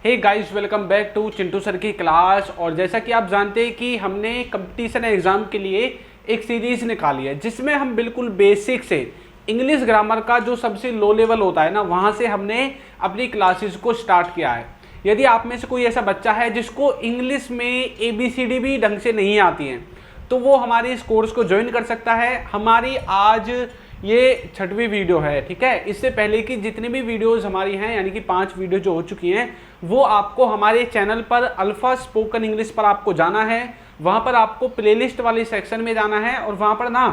Hey guys, welcome back to Chintu sir की क्लास। और जैसा कि आप जानते हैं कि हमने कंपटीशन एग्जाम के लिए एक सीरीज निकाली है जिसमें हम बिल्कुल बेसिक से इंग्लिश ग्रामर का जो सबसे लो लेवल होता है ना, वहाँ से हमने अपनी क्लासेस को स्टार्ट किया है। यदि आप में से कोई ऐसा बच्चा है जिसको इंग्लिश में ABCD भी ढंग से नहीं आती है तो वो हमारे इस कोर्स को ज्वाइन कर सकता है। हमारी आज ये 6वीं वीडियो है, ठीक है। इससे पहले की जितनी भी वीडियोस हमारी हैं, यानी कि 5 वीडियो जो हो चुकी हैं, वो आपको हमारे चैनल पर अल्फा स्पोकन इंग्लिश पर आपको जाना है। वहाँ पर आपको प्लेलिस्ट वाले सेक्शन में जाना है और वहाँ पर ना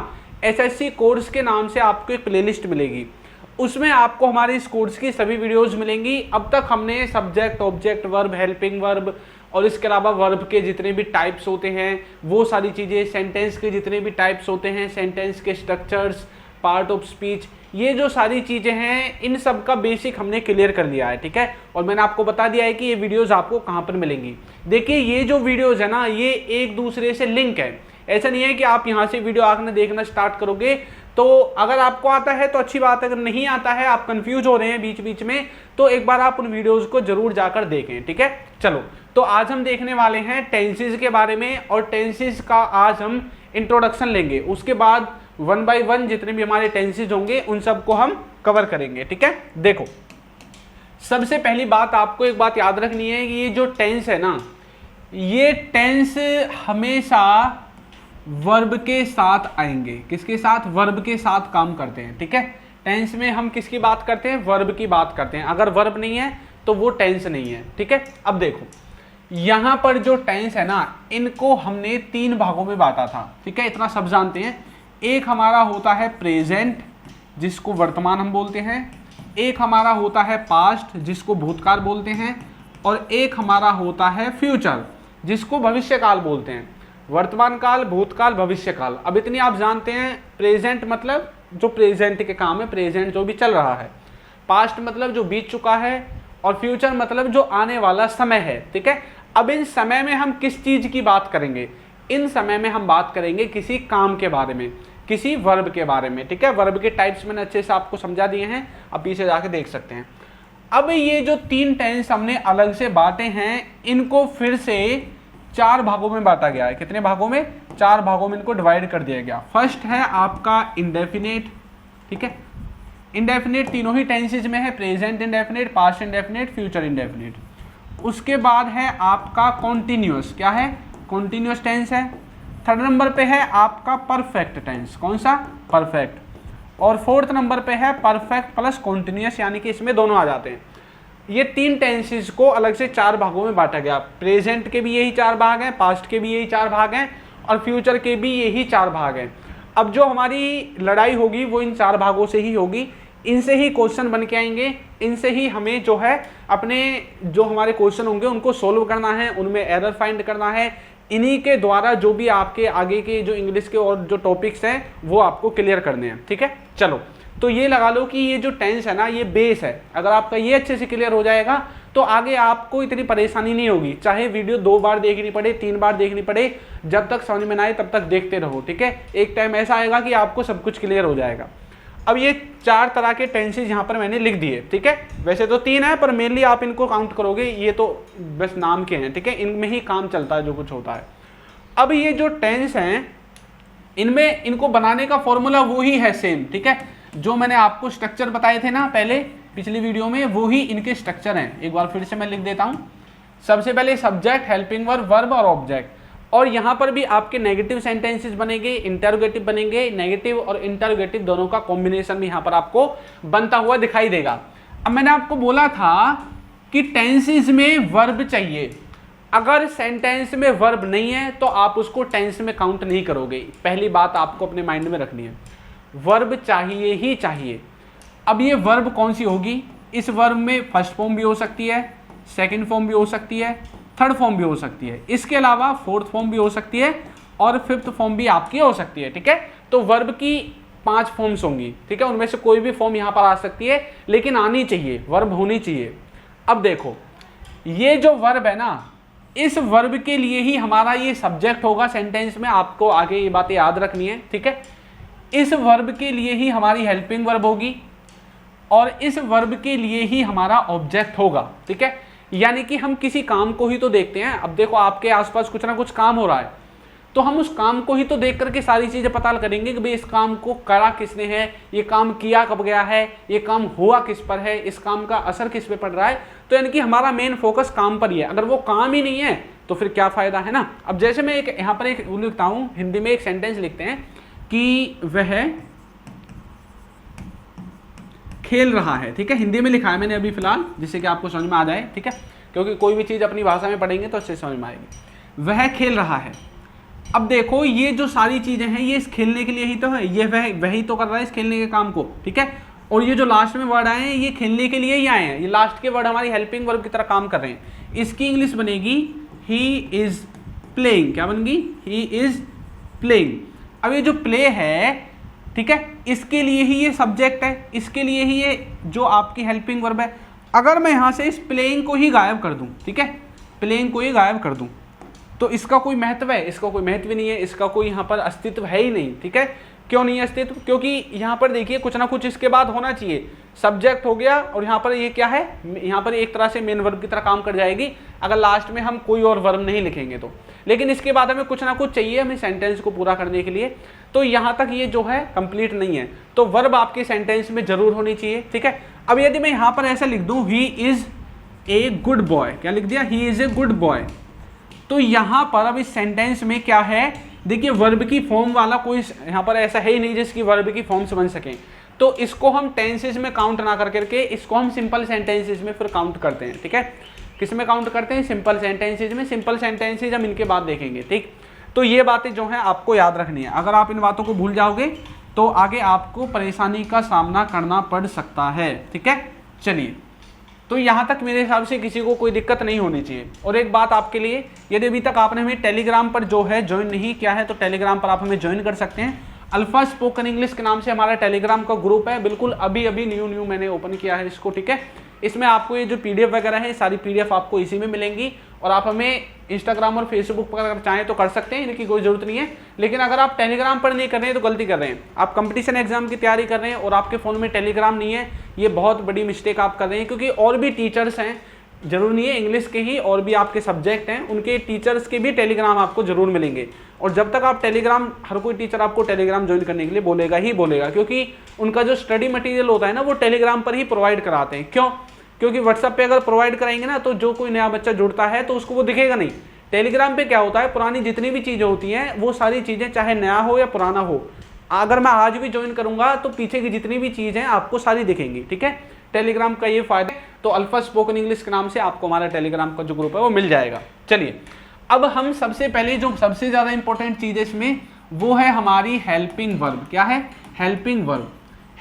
SSC कोर्स के नाम से आपको एक प्लेलिस्ट मिलेगी। उसमें आपको हमारे इस कोर्स की सभी वीडियोस मिलेंगी। अब तक हमने subject, object, verb, helping verb और इसके अलावा वर्ब के जितने भी टाइप्स होते हैं वो सारी चीज़ें, सेंटेंस के जितने भी टाइप्स होते हैं, सेंटेंस के स्ट्रक्चर्स, पार्ट ऑफ स्पीच, ये जो सारी चीज़ें हैं इन सब का बेसिक हमने क्लियर कर लिया है, ठीक है। और मैंने आपको बता दिया है कि ये वीडियोस आपको कहाँ पर मिलेंगी। देखिए, ये जो वीडियोस है ना, ये एक दूसरे से लिंक है। ऐसा नहीं है कि आप यहाँ से वीडियो आकर देखना स्टार्ट करोगे तो अगर आपको आता है तो अच्छी बात है, अगर नहीं आता है, आप कंफ्यूज हो रहे हैं बीच बीच में, तो एक बार आप उन वीडियोस को जरूर जाकर देखें, ठीक है। चलो, तो आज हम देखने वाले हैं टेंसेस के बारे में और टेंसेस का आज हम इंट्रोडक्शन लेंगे। उसके बाद 1 बाय 1 जितने भी हमारे टेंसेस होंगे उन सबको हम कवर करेंगे, ठीक है। देखो, सबसे पहली बात आपको एक बात याद रखनी है कि ये जो टेंस है ना, ये टेंस हमेशा वर्ब के साथ आएंगे। किसके साथ? वर्ब के साथ काम करते हैं, ठीक है। टेंस में हम किसकी बात करते हैं? वर्ब की बात करते हैं। अगर वर्ब नहीं है तो वो टेंस नहीं है, ठीक है। अब देखो, यहां पर जो टेंस है ना, इनको हमने 3 भागों में बांटा था, ठीक है। इतना सब जानते हैं। एक हमारा होता है प्रेजेंट, जिसको वर्तमान हम बोलते हैं। एक हमारा होता है पास्ट, जिसको भूतकाल बोलते हैं। और एक हमारा होता है फ्यूचर, जिसको भविष्यकाल बोलते हैं। वर्तमान काल, भूतकाल, भविष्यकाल। अब इतनी आप जानते हैं। प्रेजेंट मतलब जो प्रेजेंट के काम है, प्रेजेंट जो भी चल रहा है। पास्ट मतलब जो बीत चुका है। और फ्यूचर मतलब जो आने वाला समय है, ठीक है। अब इन समय में हम किस चीज की बात करेंगे? इन समय में हम बात करेंगे किसी काम के बारे में, किसी वर्ब के बारे में, ठीक है। वर्ब के टाइप्स मैंने अच्छे से आपको समझा दिए हैं, अब पीछे जाके देख सकते हैं। अब ये जो 3 टेंस हमने अलग से बांटे हैं, इनको फिर से 4 भागों में बांटा गया है। कितने भागों में? 4 भागों में इनको डिवाइड कर दिया गया। फर्स्ट है आपका इंडेफिनेट, ठीक है। इंडेफिनेट तीनों ही टेंसेज में है, present indefinite, past indefinite, future indefinite. उसके बाद है आपका कॉन्टिन्यूअस। क्या है? कॉन्टिन्यूअस टेंस है। थर्ड नंबर पे है आपका परफेक्ट टेंस। कौन सा? परफेक्ट। और फोर्थ नंबर पे है परफेक्ट प्लस कॉन्टिन्यूअस, यानी कि इसमें दोनों आ जाते हैं। ये 3 टेंसेस को अलग से 4 भागों में बांटा गया। प्रेजेंट के भी यही 4 भाग हैं, पास्ट के भी यही 4 भाग हैं और फ्यूचर के भी यही 4 भाग हैं। अब जो हमारी लड़ाई होगी वो इन 4 भागों से ही होगी। इनसे ही क्वेश्चन बन के आएंगे, इनसे ही हमें जो है अपने जो हमारे क्वेश्चन होंगे उनको सोल्व करना है, उनमें एरर फाइंड करना है। इन्हीं के द्वारा जो भी आपके आगे के जो इंग्लिश के और जो टॉपिक्स हैं वो आपको क्लियर करने हैं, ठीक है। चलो, तो ये लगा लो कि ये जो टेंस है ना, ये बेस है। अगर आपका ये अच्छे से क्लियर हो जाएगा तो आगे आपको इतनी परेशानी नहीं होगी। चाहे वीडियो 2 बार देखनी पड़े, 3 बार देखनी पड़े, जब तक समझ में ना आए तब तक देखते रहो, ठीक है। एक टाइम ऐसा आएगा कि आपको सब कुछ क्लियर हो जाएगा। अब ये 4 तरह के टेंसेज यहाँ पर मैंने लिख दिए, ठीक है। वैसे तो 3 है पर मेनली आप इनको काउंट करोगे, ये तो बस नाम के हैं, ठीक है। इनमें ही काम चलता है जो कुछ होता है। अब ये जो टेंस हैं, इनमें इनको बनाने का फॉर्मूला वो ही है सेम, ठीक है। जो मैंने आपको स्ट्रक्चर बताए थे ना पहले पिछली वीडियो में, वो ही इनके स्ट्रक्चर हैं। एक बार फिर से मैं लिख देता हूँ। सबसे पहले सब्जेक्ट, हेल्पिंग वर्ब, वर्ब और ऑब्जेक्ट। और यहाँ पर भी आपके नेगेटिव सेंटेंसेस बनेंगे, इंटरोगेटिव बनेंगे। नेगेटिव और इंटरोगेटिव दोनों का कॉम्बिनेशन भी यहाँ पर आपको बनता हुआ दिखाई देगा। अब मैंने आपको बोला था कि टेंसेस में वर्ब चाहिए। अगर सेंटेंस में वर्ब नहीं है तो आप उसको टेंस में काउंट नहीं करोगे। पहली बात आपको अपने माइंड में रखनी है, वर्ब चाहिए ही चाहिए। अब ये वर्ब कौन सी होगी? इस वर्ब में फर्स्ट फॉर्म भी हो सकती है, सेकंड फॉर्म भी हो सकती है, थर्ड फॉर्म भी हो सकती है। इसके अलावा फोर्थ फॉर्म भी हो सकती है और फिफ्थ फॉर्म भी आपकी हो सकती है, ठीक है। तो वर्ब की 5 फॉर्म्स होंगी, ठीक है। उनमें से कोई भी फॉर्म यहाँ पर आ सकती है, लेकिन आनी चाहिए, वर्ब होनी चाहिए। अब देखो, ये जो वर्ब है ना, इस वर्ब के लिए ही हमारा ये सब्जेक्ट होगा सेंटेंस में। आपको आगे ये बातें याद रखनी है, ठीक है। इस वर्ब के लिए ही हमारी हेल्पिंग वर्ब होगी और इस वर्ब के लिए ही हमारा ऑब्जेक्ट होगा, ठीक है। यानी कि हम किसी काम को ही तो देखते हैं। अब देखो आपके आसपास कुछ ना कुछ काम हो रहा है, तो हम उस काम को ही तो देख करके सारी चीजें पता करेंगे कि भाई इस काम को करा किसने है, ये काम किया कब गया है, ये काम हुआ किस पर है, इस काम का असर किस पे पड़ रहा है। तो यानी कि हमारा मेन फोकस काम पर ही है। अगर वो काम ही नहीं है तो फिर क्या फायदा, है ना। अब जैसे मैं एक यहाँ पर एक लिखता हूँ, हिंदी में एक सेंटेंस लिखते हैं कि वह खेल रहा है, ठीक है, हिंदी में लिखा है मैंने अभी फिलहाल, जिससे कि आपको समझ में आ जाए, ठीक है, क्योंकि कोई भी चीज़ अपनी भाषा में पढ़ेंगे तो अच्छे समझ में आएगी। वह खेल रहा है। अब देखो ये जो सारी चीज़ें हैं ये इस खेलने के लिए ही तो है, ये वही तो कर रहा है इस खेलने के काम को, ठीक है। और ये जो लास्ट में वर्ड आए हैं ये खेलने के लिए ही आए हैं, ये लास्ट के वर्ड हमारी हेल्पिंग वर्ब की तरह काम कर रहे हैं। इसकी इंग्लिश बनेगी ही इज़ प्लेइंग। क्या बनेगी? He is playing. अब ये जो प्ले है, ठीक है, इसके लिए ही ये सब्जेक्ट है, इसके लिए ही ये जो आपकी हेल्पिंग वर्ब है। अगर मैं यहाँ से इस प्लेइंग को ही गायब कर दूँ, ठीक है, प्लेइंग को ही गायब कर दूँ, तो इसका कोई महत्व है? इसका कोई महत्व नहीं है, इसका कोई यहाँ पर अस्तित्व है ही नहीं, ठीक है। क्यों नहीं है अस्तित्व? क्योंकि यहाँ पर देखिए कुछ ना कुछ इसके बाद होना चाहिए। सब्जेक्ट हो गया और यहाँ पर ये क्या है, यहाँ पर एक तरह से मेन वर्ब की तरह काम कर जाएगी अगर लास्ट में हम कोई और वर्ब नहीं लिखेंगे तो। लेकिन इसके बाद हमें कुछ ना कुछ चाहिए हमें सेंटेंस को पूरा करने के लिए, तो यहाँ तक ये जो है कंप्लीट नहीं है, तो वर्ब आपके सेंटेंस में जरूर होनी चाहिए, ठीक है। अब यदि मैं यहाँ पर ऐसा लिख दूँ he is a good boy, क्या लिख दिया? He is a good boy. तो यहाँ पर अब इस सेंटेंस में क्या है, देखिए वर्ब की फॉर्म वाला कोई यहाँ पर ऐसा है ही नहीं जिसकी वर्ब की फॉर्म्स बन सकें, तो इसको हम टेंसेस में काउंट ना करके इसको हम सिंपल सेंटेंसेस में फिर काउंट करते हैं, ठीक है। किस में काउंट करते हैं? सिंपल सेंटेंसेज में। सिंपल सेंटेंसेज हम इनके बाद देखेंगे, ठीक। तो ये बातें जो हैं आपको याद रखनी है, अगर आप इन बातों को भूल जाओगे तो आगे आपको परेशानी का सामना करना पड़ सकता है, ठीक है। चलिए, तो यहाँ तक मेरे हिसाब से किसी को कोई दिक्कत नहीं होनी चाहिए। और एक बात आपके लिए, यदि अभी तक आपने हमें टेलीग्राम पर जो है ज्वाइन नहीं किया है तो टेलीग्राम पर आप हमें ज्वाइन कर सकते हैं। अल्फा स्पोकन इंग्लिश के नाम से हमारा टेलीग्राम का ग्रुप है, बिल्कुल अभी अभी न्यू मैंने ओपन किया है इसको, ठीक है। इसमें आपको ये जो पीडीएफ वगैरह है सारी पीडीएफ आपको इसी में मिलेंगी, और आप हमें इंस्टाग्राम और फेसबुक पर अगर चाहें तो कर सकते हैं, इनकी कोई ज़रूरत नहीं है। लेकिन अगर आप टेलीग्राम पर नहीं कर रहे हैं तो गलती कर रहे हैं। आप कंपटीशन एग्जाम की तैयारी कर रहे हैं और आपके फ़ोन में टेलीग्राम नहीं है, ये बहुत बड़ी मिस्टेक आप कर रहे हैं, क्योंकि और भी टीचर्स हैं, जरूर नहीं है इंग्लिश के ही, और भी आपके सब्जेक्ट हैं उनके टीचर्स के भी टेलीग्राम आपको जरूर मिलेंगे। और जब तक आप टेलीग्राम, हर कोई टीचर आपको टेलीग्राम ज्वाइन करने के लिए बोलेगा ही बोलेगा, क्योंकि उनका जो स्टडी मटेरियल होता है ना वो टेलीग्राम पर ही प्रोवाइड कराते हैं। क्यों? क्योंकि व्हाट्सएप पे अगर प्रोवाइड कराएंगे ना तो जो कोई नया बच्चा जुड़ता है तो उसको वो दिखेगा नहीं। टेलीग्राम पे क्या होता है, पुरानी जितनी भी चीज़ें होती हैं वो सारी चीज़ें, चाहे नया हो या पुराना हो, अगर मैं आज भी ज्वाइन करूंगा तो पीछे की जितनी भी चीज़ें आपको सारी दिखेंगी, ठीक है। टेलीग्राम का ये फायदा है। तो अल्फा स्पोकन इंग्लिश के नाम से आपको हमारा टेलीग्राम का जो ग्रुप है वो मिल जाएगा। चलिए, अब हम सबसे पहले जो सबसे ज़्यादा इंपॉर्टेंट चीज़ है इसमें वो है हमारी हेल्पिंग वर्ब। क्या है? Helping verb.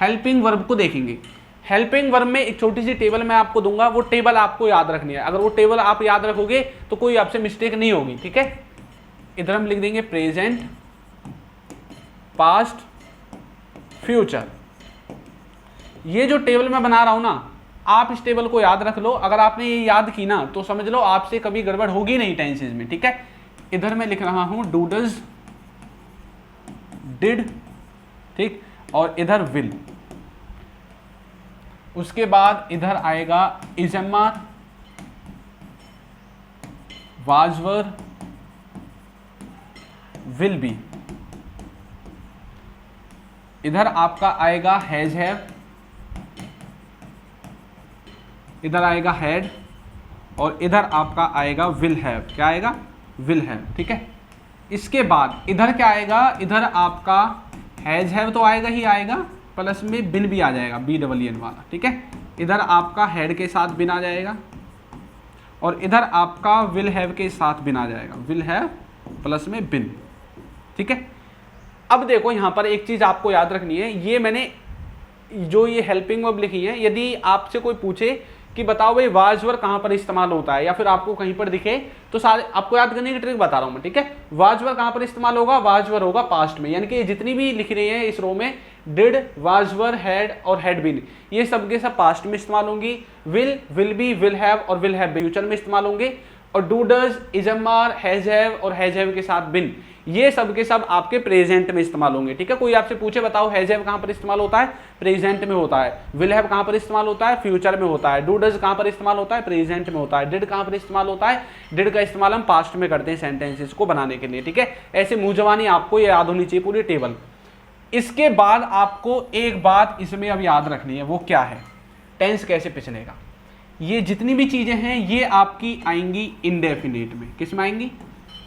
हेल्पिंग वर्ब को देखेंगे। हेल्पिंग वर्ब में एक छोटी सी टेबल मैं आपको दूंगा, वो टेबल आपको याद रखनी है। अगर वो टेबल आप याद रखोगे तो कोई आपसे मिस्टेक नहीं होगी, ठीक है। इधर हम लिख देंगे प्रेजेंट, पास्ट, फ्यूचर। ये जो टेबल मैं बना रहा हूं ना, आप इस टेबल को याद रख लो। अगर आपने ये याद की ना तो समझ लो आपसे कभी गड़बड़ होगी नहीं टेंसेस में, ठीक है। इधर मैं लिख रहा हूं डूडज, डिड, ठीक, और इधर विल। उसके बाद इधर आएगा इजम्मा, वाजवर, विल बी। इधर आपका आएगा हैज हैव, इधर आएगा हैड, और इधर आपका आएगा विल हैव। क्या आएगा? विल हैव, ठीक है। इसके बाद इधर क्या आएगा? इधर आपका हैज हैव तो आएगा ही आएगा, प्लस में बिन भी आ जाएगा, BEEN वाला, ठीक है। इधर आपका हैड के साथ बिन आ जाएगा, और इधर आपका विल हैव के साथ बिन आ जाएगा, विल हैव प्लस में बिन, ठीक है। अब देखो यहाँ पर एक चीज़ आपको याद रखनी है, ये मैंने जो ये हेल्पिंग वर्ब लिखी है, यदि आपसे कोई पूछे कि बताओ भाई वाजवर कहाँ पर इस्तेमाल होता है, या फिर आपको कहीं पर दिखे, तो सारे आपको याद करने की ट्रिक बता रहा हूँ मैं, ठीक है। वाजवर कहाँ पर इस्तेमाल होगा? वाजवर होगा पास्ट में, यानी कि जितनी भी लिख रही है इस रो में, डिड, वाजवर, हैड और हैड बीन, ये सब के सब पास्ट में इस्तेमाल होंगी। Will, will be, will have और विल हैव बीन फ्यूचर में इस्तेमाल होंगे। और do does, is am are, has have और हैज हैव के साथ बिन, ये सब के सब आपके प्रेजेंट में इस्तेमाल होंगे। ठीक है, कोई आपसे पूछे बताओ हैज हैव कहां पर इस्तेमाल होता है, प्रेजेंट में होता है। विल हैव कहां पर इस्तेमाल होता है, फ्यूचर में होता है। डू डज कहां पर इस्तेमाल होता है, प्रेजेंट में होता है। डिड कहां पर इस्तेमाल होता है, डिड का इस्तेमाल हम पास्ट में करते हैं सेंटेंसेस को बनाने के लिए। ठीक है, ऐसे मुंह जवानी आपको ये याद होनी चाहिए पूरी टेबल। इसके बाद आपको एक बात इसमें अब याद रखनी है, वो क्या है, टेंस कैसे पिछलेगा। ये जितनी भी चीजें हैं ये आपकी आएंगी इंडेफिनिट में। किस में आएंगी,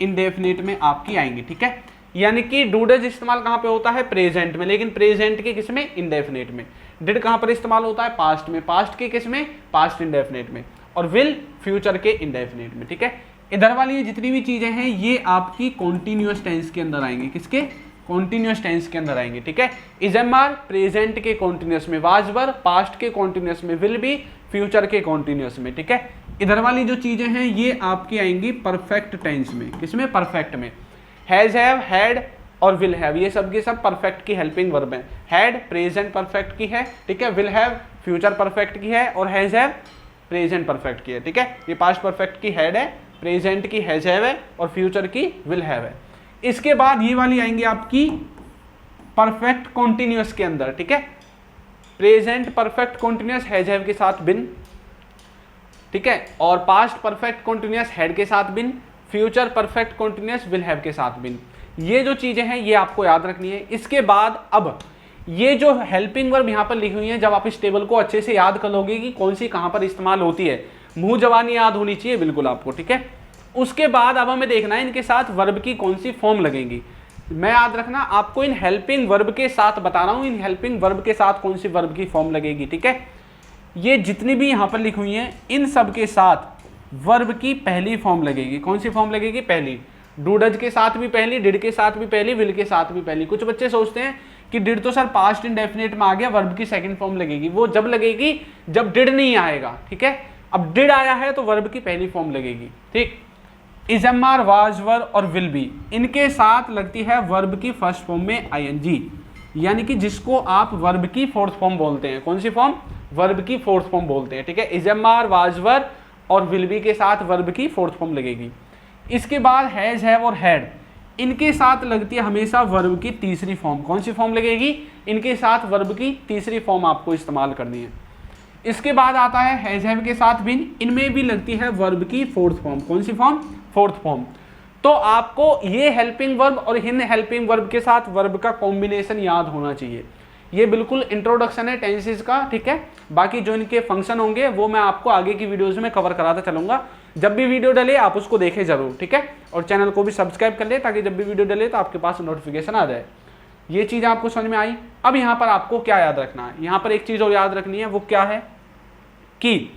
इंडेफिनिट में आपकी आएंगी। ठीक है, यानी कि डू डज इस्तेमाल कहां पे होता है, प्रेजेंट में, लेकिन प्रेजेंट के किस में, इंडेफिनिट में। डिड कहां पर इस्तेमाल होता है, पास्ट में, पास्ट के किस में, पास्ट इंडेफिनिट में। और विल फ्यूचर के इंडेफिनिट में। ठीक है, इधर वाली ये जितनी भी चीजें हैं ये आपकी कॉन्टिन्यूअस टेंस के अंदर आएंगे। किसके, कॉन्टिन्यूअस टेंस के अंदर आएंगे। ठीक है, इज एम आर प्रेजेंट के कॉन्टिन्यूअस में, वाज वर पास्ट के कॉन्टिन्यूअस में, विल बी फ्यूचर के कॉन्टिन्यूअस में। ठीक है, इधर वाली जो चीजें हैं ये आपकी आएंगी परफेक्ट टेंस में। किसमें, परफेक्ट में। हैज हैव, हैड और विल हैव ये सब के सब परफेक्ट की हेल्पिंग वर्ब है। हैड प्रेजेंट परफेक्ट की है। ठीक है, विल हैव फ्यूचर परफेक्ट की है और हैज हैव प्रेजेंट परफेक्ट की है। ठीक है, ये पास्ट परफेक्ट की हैड है, प्रेजेंट की हैज हैव है और फ्यूचर की विल हैव है। इसके बाद ये वाली आएंगी आपकी परफेक्ट कॉन्टिन्यूअस के अंदर। ठीक है, present perfect continuous has have के साथ बिन। ठीक है, और पास्ट परफेक्ट कॉन्टिन्यूअस हैड के साथ been, future perfect continuous will have के साथ बिन। ये जो चीजें हैं ये आपको याद रखनी है। इसके बाद अब ये जो हेल्पिंग वर्ब यहाँ पर लिखी हुई है, जब आप इस टेबल को अच्छे से याद कर लोगे कि कौन सी कहाँ पर इस्तेमाल होती है, मुंह जबानी याद होनी चाहिए बिल्कुल आपको। ठीक है, उसके बाद अब हमें देखना है इनके साथ वर्ब की कौन सी फॉर्म लगेंगी। मैं याद रखना आपको इन हेल्पिंग वर्ब के साथ बता रहा हूँ, इन हेल्पिंग वर्ब के साथ कौन सी वर्ब की फॉर्म लगेगी। ठीक है, ये जितनी भी यहाँ पर लिखी हुई हैं इन सब के साथ वर्ब की पहली फॉर्म लगेगी। कौन सी फॉर्म लगेगी, पहली। डू डज के साथ भी पहली, डिड के साथ भी पहली, विल के साथ भी पहली। कुछ बच्चे सोचते हैं कि डिड तो सर पास्ट इंडेफिनिट में आ गया, वर्ब की सेकंड फॉर्म लगेगी। वो जब लगेगी जब डिड नहीं आएगा। ठीक है, अब डिड आया है तो वर्ब की पहली फॉर्म लगेगी। ठीक, is am are, was were और विल बी, इनके साथ लगती है वर्ब की फर्स्ट फॉर्म में आईएनजी, यानी कि जिसको आप वर्ब की फोर्थ फॉर्म बोलते हैं। कौन सी फॉर्म, वर्ब की फोर्थ फॉर्म बोलते हैं। ठीक है, is am are, was were और विल बी के साथ वर्ब की फोर्थ फॉर्म लगेगी। इसके बाद हैज हैव और हैड, इनके साथ लगती है हमेशा वर्ब की तीसरी फॉर्म। कौन सी फॉर्म लगेगी, इनके साथ वर्ब की तीसरी फॉर्म आपको इस्तेमाल करनी है। इसके बाद आता है हैज हैव के साथ बिन, इनमें भी लगती है वर्ब की फोर्थ फॉर्म। कौन सी फॉर्म, फोर्थ फॉर्म। तो आपको ये हेल्पिंग वर्ब और इन हेल्पिंग वर्ब के साथ वर्ब का कॉम्बिनेशन याद होना चाहिए। ये बिल्कुल इंट्रोडक्शन है टेंसेस का। ठीक है, बाकी जो इनके फंक्शन होंगे वो मैं आपको आगे की वीडियोस में कवर कराता चलूंगा। जब भी वीडियो डले आप उसको देखें जरूर। ठीक है, और चैनल को भी सब्सक्राइब कर ले ताकि जब भी वीडियो डले तो आपके पास नोटिफिकेशन आ जाए। ये चीज़ आपको समझ में आई। अब यहाँ पर आपको क्या याद रखना है, यहाँ पर एक चीज़ और याद रखनी है, वो क्या है कि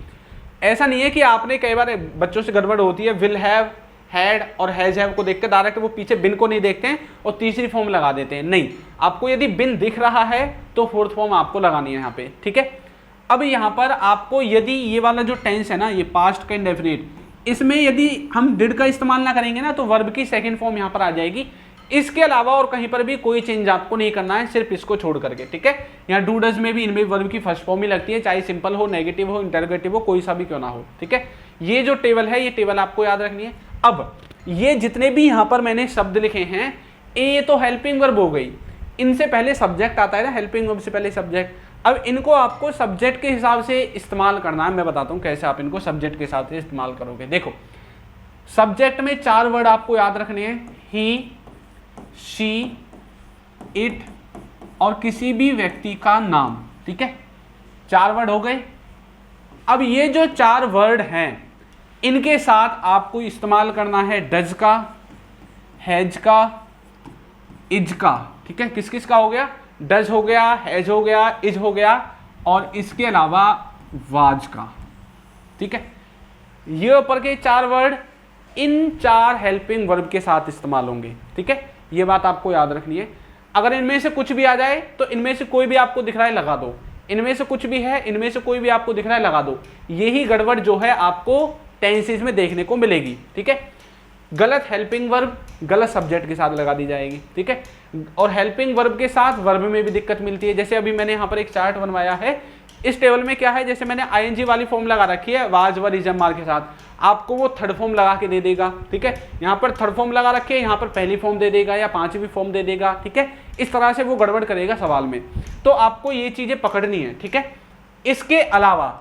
ऐसा नहीं है कि आपने कई बार बच्चों से गड़बड़ होती है, विल हैव, हैड और हैज हैव को देखकर डायरेक्ट वो पीछे बिन को नहीं देखते हैं और तीसरी फॉर्म लगा देते हैं। नहीं, आपको यदि बिन दिख रहा है तो फोर्थ फॉर्म आपको लगानी है यहाँ पे। ठीक है, अब यहाँ पर आपको यदि ये वाला जो टेंस है ना, ये पास्ट का इंडेफिनिट, इसमें यदि हम डिड का इस्तेमाल ना करेंगे ना तो वर्ब की सेकंड फॉर्म यहाँ पर आ जाएगी। इसके अलावा और कहीं पर भी कोई चेंज आपको नहीं करना है, सिर्फ इसको छोड़ करके। ठीक है, यहाँ डू डज में भी इनमें वर्ब की फर्स्ट फॉर्म ही लगती है, चाहे सिंपल हो, नेगेटिव हो, इंटरोगेटिव हो, कोई सा भी क्यों ना हो। ठीक है, ये जो टेबल है ये टेबल आपको याद रखनी है। अब ये जितने भी यहाँ पर मैंने शब्द लिखे हैं ये तो हेल्पिंग वर्ब हो गई, इनसे पहले सब्जेक्ट आता है ना, हेल्पिंग वर्ब से पहले सब्जेक्ट। अब इनको आपको सब्जेक्ट के हिसाब से इस्तेमाल करना है। मैं बताता हूँ कैसे आप इनको सब्जेक्ट के हिसाब से इस्तेमाल करोगे। देखो, सब्जेक्ट में 4 वर्ड आपको याद रखने हैं, ही, शी, इट और किसी भी व्यक्ति का नाम। ठीक है, 4 वर्ड हो गए। अब ये जो 4 वर्ड हैं इनके साथ आपको इस्तेमाल करना है डज का, हैज का, इज का। ठीक है, किस किस का हो गया, डज हो गया, हैज हो गया, इज हो गया और इसके अलावा वाज का। ठीक है, ये ऊपर के 4 वर्ड इन 4 हेल्पिंग वर्ब के साथ इस्तेमाल होंगे। ठीक है, ये बात आपको याद रखनी है। अगर इनमें से कुछ भी आ जाए तो इनमें से कोई भी आपको दिख रहा है लगा दो, इनमें से कुछ भी है, इनमें से कोई भी आपको दिख रहा है लगा दो। यही गड़बड़ जो है आपको टेंसेस में देखने को मिलेगी। ठीक है, गलत हेल्पिंग वर्ब गलत सब्जेक्ट के साथ लगा दी जाएगी। ठीक है, और हेल्पिंग वर्ब के साथ वर्ब में भी दिक्कत मिलती है। जैसे अभी मैंने यहाँ पर एक चार्ट बनवाया है, इस टेबल में क्या है, जैसे मैंने आईएनजी वाली फॉर्म लगा रखी है was were is am are के साथ, आपको वो थर्ड फॉर्म लगा के दे देगा, ठीक है। यहाँ पर थर्ड फॉर्म लगा रखी है, यहाँ पर पहली फॉर्म दे देगा या पांचवी फॉर्म दे देगा, ठीक है। इस तरह से वो गड़बड़ करेगा सवाल में, तो आपको ये चीजें पकड़नी है, ठीक है। इसके अलावा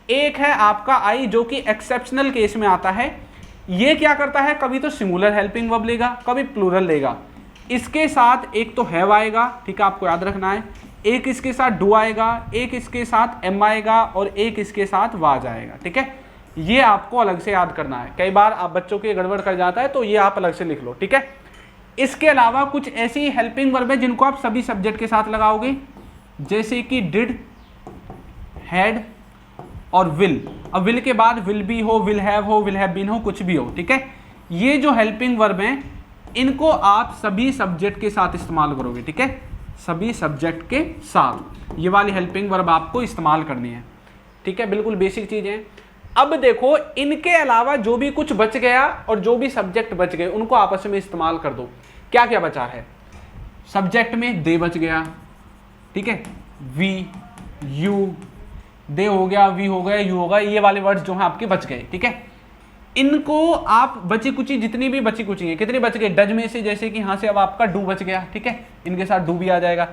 एक है आपका आई, जो कि एक्सेप्शनल केस में आता है। ये क्या करता है, कभी तो सिंगुलर हेल्पिंग वर्ब लेगा, कभी प्लूरल लेगा। इसके साथ एक तो हैव आएगा, ठीक है, आपको याद रखना है। एक इसके साथ डू आएगा, एक इसके साथ एम आएगा और एक इसके साथ वाज आएगा, ठीक है। ये आपको अलग से याद करना है, कई बार आप बच्चों के गड़बड़ कर जाता है, तो ये आप अलग से लिख लो, ठीक है। इसके अलावा कुछ ऐसी हेल्पिंग वर्ब है जिनको आप सभी सब्जेक्ट के साथ लगाओगे, जैसे कि डिड, हैड और विल। अब विल के बाद विल बी हो, विल हैव बीन हो, कुछ भी हो, ठीक है। ये जो हेल्पिंग वर्ब हैं इनको आप सभी सब्जेक्ट के साथ इस्तेमाल करोगे, ठीक है, सभी सब्जेक्ट के साथ ये वाली हेल्पिंग वर्ब आपको इस्तेमाल करनी है, ठीक है। बिल्कुल बेसिक चीजें हैं। अब देखो, इनके अलावा जो भी कुछ बच गया और जो भी सब्जेक्ट बच गए उनको आपस में इस्तेमाल कर दो। क्या क्या बचा है, सब्जेक्ट में दे बच गया, ठीक है, वी, यू, दे हो गया, वी हो गया, यू हो गया, ये वाले वर्ड्स जो हैं आपके बच गए, ठीक है। इनको आप बची कुची जितनी भी बची कुची है, कितनी बच गई डज में से, जैसे कि यहाँ से अब आपका डू बच गया, ठीक है, इनके साथ डू भी आ जाएगा।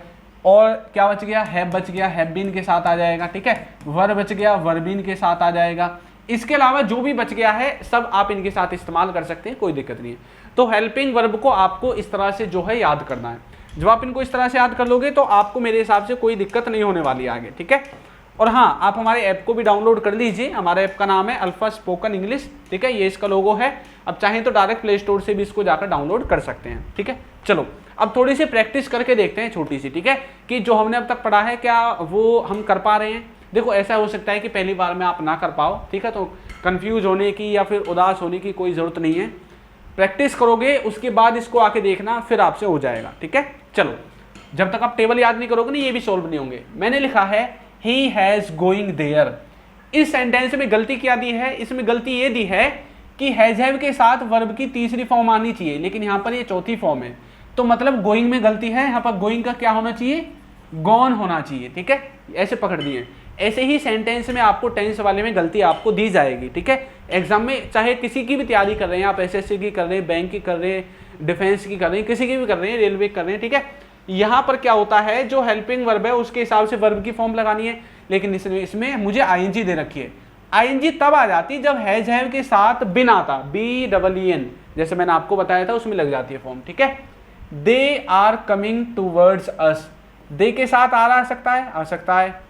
और क्या बच गया, हैव बच गया, हैव बीन के साथ आ जाएगा, ठीक है। वर बच गया, वर बीन के साथ आ जाएगा। इसके अलावा जो भी बच गया है सब आप इनके साथ इस्तेमाल कर सकते हैं, कोई दिक्कत नहीं है। तो हेल्पिंग वर्ब को आपको इस तरह से जो है याद करना है। जब आप इनको इस तरह से याद कर लोगे तो आपको मेरे हिसाब से कोई दिक्कत नहीं होने वाली आगे, ठीक है। और हाँ, आप हमारे ऐप को भी डाउनलोड कर लीजिए। हमारे ऐप का नाम है अल्फा स्पोकन इंग्लिश, ठीक है, ये इसका लोगो है। अब चाहें तो डायरेक्ट प्ले स्टोर से भी इसको जाकर डाउनलोड कर सकते हैं, ठीक है। चलो अब थोड़ी सी प्रैक्टिस करके देखते हैं, छोटी सी, ठीक है, कि जो हमने अब तक पढ़ा है क्या वो हम कर पा रहे हैं। देखो, ऐसा हो सकता है कि पहली बार में आप ना कर पाओ, ठीक है, तो कंफ्यूज होने की या फिर उदास होने की कोई ज़रूरत नहीं है। प्रैक्टिस करोगे उसके बाद इसको आके देखना, फिर आपसे हो जाएगा, ठीक है। चलो, जब तक आप टेबल याद नहीं करोगे ना, ये भी सोल्व नहीं होंगे। मैंने लिखा है he has going there। इस सेंटेंस में गलती क्या दी है, इसमें गलती ये दी है कि हैज हैव के साथ वर्ब की तीसरी फॉर्म आनी चाहिए, लेकिन यहाँ पर ये चौथी फॉर्म है, तो मतलब गोइंग में गलती है। यहाँ पर गोइंग का क्या होना चाहिए, गॉन होना चाहिए, ठीक है, ऐसे पकड़ दिए। ऐसे ही सेंटेंस में आपको टेंस वाले में गलती आपको दी जाएगी, ठीक है। एग्जाम में चाहे किसी की भी तैयारी कर रहे हैं आप, एसएससी की कर रहे हैं, बैंक की कर रहे हैं, डिफेंस की कर रहे हैं, किसी की भी कर रहे हैं, रेलवे कर रहे हैं, ठीक है। यहाँ पर क्या होता है, जो हेल्पिंग वर्ब है उसके हिसाब से वर्ब की फॉर्म लगानी है, लेकिन इसमें मुझे आईएनजी दे रखी है। आईएनजी तब आ जाती जब हैज हैव के साथ बिन आता, BEEN, जैसे मैंने आपको बताया था, उसमें लग जाती है फॉर्म, ठीक है। They are coming towards us, they के साथ आ सकता है, आ सकता है।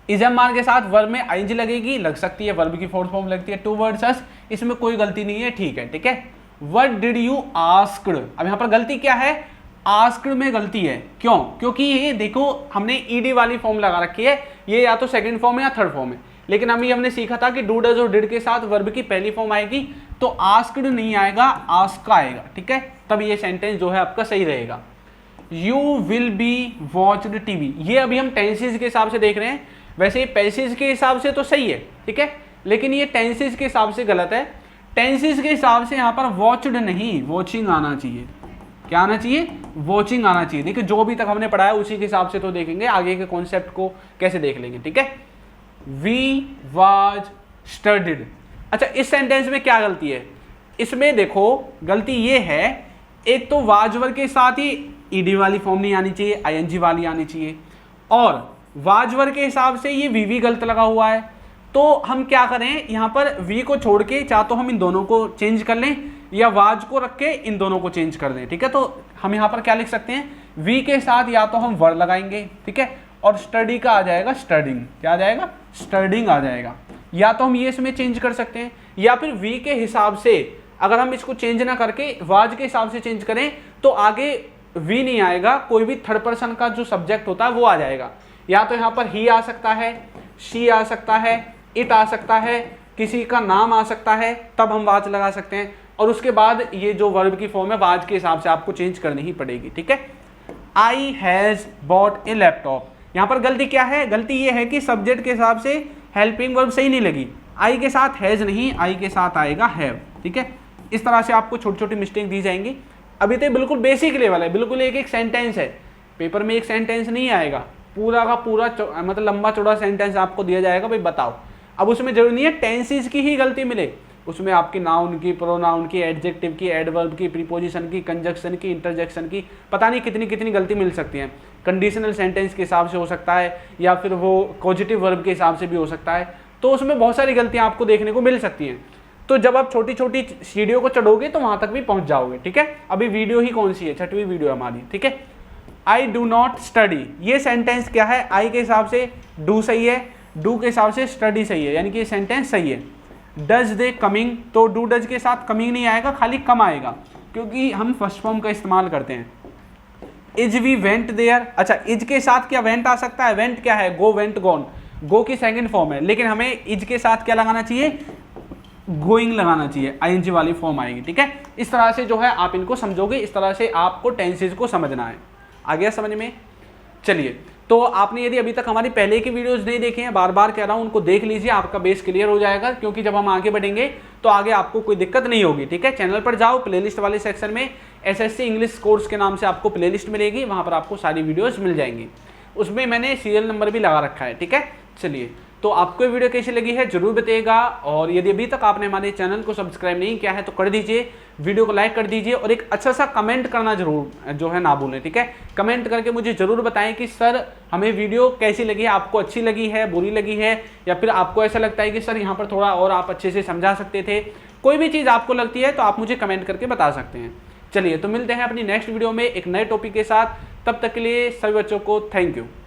इज एम आर के साथ वर्ब में आईएनजी लगेगी, लग सकती है, वर्ब की फोर्थ फॉर्म लगती है। टूवर्ड्स अस, इसमें कोई गलती नहीं है, ठीक है, ठीक है। व्हाट डिड यू आस्क्ड, अब यहाँ पर गलती क्या है, आस्क्ड में गलती है। क्यों, क्योंकि ये देखो हमने ईडी वाली फॉर्म लगा रखी है, ये या तो सेकंड फॉर्म है या थर्ड फॉर्म है, लेकिन अभी हमने सीखा था कि डू डज और डिड के साथ वर्ब की पहली फॉर्म आएगी, तो आस्क्ड नहीं आएगा, आस्क आएगा, ठीक है, तब ये सेंटेंस जो है आपका सही रहेगा। You will be watched TV, ये अभी हम टेंसेस के हिसाब से देख रहे हैं, वैसे ये पैसेज के हिसाब से तो सही है, ठीक है, लेकिन ये टेंसेस के हिसाब से गलत है। टेंसेस के हिसाब से यहाँ पर वॉच्ड नहीं, वॉचिंग आना चाहिए। क्या आना चाहिए, वॉचिंग आना चाहिए। देखिए, जो भी तक हमने पढ़ा है उसी के हिसाब से तो देखेंगे, आगे के कॉन्सेप्ट को कैसे देख लेंगे, ठीक है। वी वाज स्टडीड, अच्छा इस सेंटेंस में क्या गलती है, इसमें देखो गलती ये है, एक तो वाज वर्ब के साथ ही ईडी वाली फॉर्म नहीं आनी चाहिए, आईएनजी वाली आनी चाहिए, और वाज वर्ब के हिसाब से ये वीवी गलत लगा हुआ है। तो हम क्या करें, यहाँ पर वी को छोड़ के चाहे तो हम इन दोनों को चेंज कर लें या वाज को रख के इन दोनों को चेंज कर दें, ठीक है। तो हम यहाँ पर क्या लिख सकते हैं, वी के साथ या तो हम वर लगाएंगे, ठीक है, और स्टडी का आ जाएगा स्टडिंग, क्या आ जाएगा, स्टडिंग आ जाएगा। या तो हम ये इसमें चेंज कर सकते हैं, या फिर वी के हिसाब से अगर हम इसको चेंज ना करके वाज के हिसाब से चेंज करें तो आगे वी नहीं आएगा, कोई भी थर्ड पर्सन का जो सब्जेक्ट होता है वो आ जाएगा। या तो यहाँ पर ही आ सकता है, शी आ सकता है, इट आ सकता है, किसी का नाम आ सकता है, तब हम वाज लगा सकते हैं, और उसके बाद ये जो वर्ब की फॉर्म है वाज के हिसाब से आपको चेंज करनी ही पड़ेगी, ठीक है। I has bot A laptop, यहाँ पर गलती क्या है, गलती ये है कि सब्जेक्ट के हिसाब से हेल्पिंग वर्ब सही नहीं लगी, आई के साथ हैज नहीं, आई के साथ आएगा हैव, ठीक है। इस तरह से आपको छोटी छोटी मिस्टेक दी जाएंगी। अभी तो बिल्कुल बेसिक लेवल है, बिल्कुल एक एक सेंटेंस है, पेपर में एक सेंटेंस नहीं आएगा, पूरा का पूरा मतलब लंबा चौड़ा सेंटेंस आपको दिया जाएगा, भाई बताओ। अब उसमें जरूरी नहीं है टेंसेस की ही गलती मिले, उसमें आपकी नाउन की, प्रोनाउन की, एडजेक्टिव की, एडवर्ब की, प्रीपोजिशन की, कंजक्शन की, इंटरजेक्शन की, पता नहीं कितनी कितनी गलती मिल सकती है। कंडीशनल सेंटेंस के हिसाब से हो सकता है, या फिर वो पॉजिटिव वर्ब के हिसाब से भी हो सकता है। तो उसमें बहुत सारी गलतियां आपको देखने को मिल सकती हैं। तो जब आप छोटी छोटी सीढ़ियों को चढ़ोगे तो वहां तक भी पहुंच जाओगे, ठीक है। अभी वीडियो ही कौन सी है, 6वीं वीडियो हमारी, ठीक है। आई डू नॉट स्टडी, ये सेंटेंस क्या है, आई के हिसाब से डू सही है, डू के हिसाब से स्टडी सही है, यानी कि ये सेंटेंस सही है। डज दे कमिंग, तो डू डज के साथ कमिंग नहीं आएगा, खाली कम आएगा, क्योंकि हम फर्स्ट फॉर्म का इस्तेमाल करते हैं। इज वी वेंट देयर, अच्छा इज के साथ क्या वेंट आ सकता है, वेंट क्या है, गो वेंट गॉन, गो की सेकंड फॉर्म है, लेकिन हमें इज के साथ क्या लगाना चाहिए, गोइंग लगाना चाहिए, आईएनजी वाली फॉर्म आएगी, ठीक है। इस तरह से जो है आप इनको समझोगे, इस तरह से आपको टेंसेज को समझना है। आ गया समझ में। चलिए, तो आपने यदि अभी तक हमारी पहले की वीडियोस नहीं देखे हैं, बार बार कह रहा हूं उनको देख लीजिए, आपका बेस क्लियर हो जाएगा, क्योंकि जब हम आगे बढ़ेंगे तो आगे आपको कोई दिक्कत नहीं होगी, ठीक है। चैनल पर जाओ, प्लेलिस्ट वाले सेक्शन में एसएससी इंग्लिश कोर्स के नाम से आपको प्लेलिस्ट मिलेगी, वहां पर आपको सारी वीडियोस मिल जाएंगी। उसमें मैंने सीरियल नंबर भी लगा रखा है, ठीक है। चलिए, तो आपको ये वीडियो कैसी लगी है जरूर बताइएगा, और यदि अभी तक आपने हमारे चैनल को सब्सक्राइब नहीं किया है तो कर दीजिए, वीडियो को लाइक कर दीजिए, और एक अच्छा सा कमेंट करना जरूर जो है ना भूलें, ठीक है। कमेंट करके मुझे जरूर बताएं कि सर हमें वीडियो कैसी लगी है, आपको अच्छी लगी है, बुरी लगी है, या फिर आपको ऐसा लगता है कि सर यहाँ पर थोड़ा और आप अच्छे से समझा सकते थे। कोई भी चीज़ आपको लगती है तो आप मुझे कमेंट करके बता सकते हैं। चलिए, तो मिलते हैं अपनी नेक्स्ट वीडियो में एक नए टॉपिक के साथ, तब तक के लिए सभी बच्चों को थैंक यू।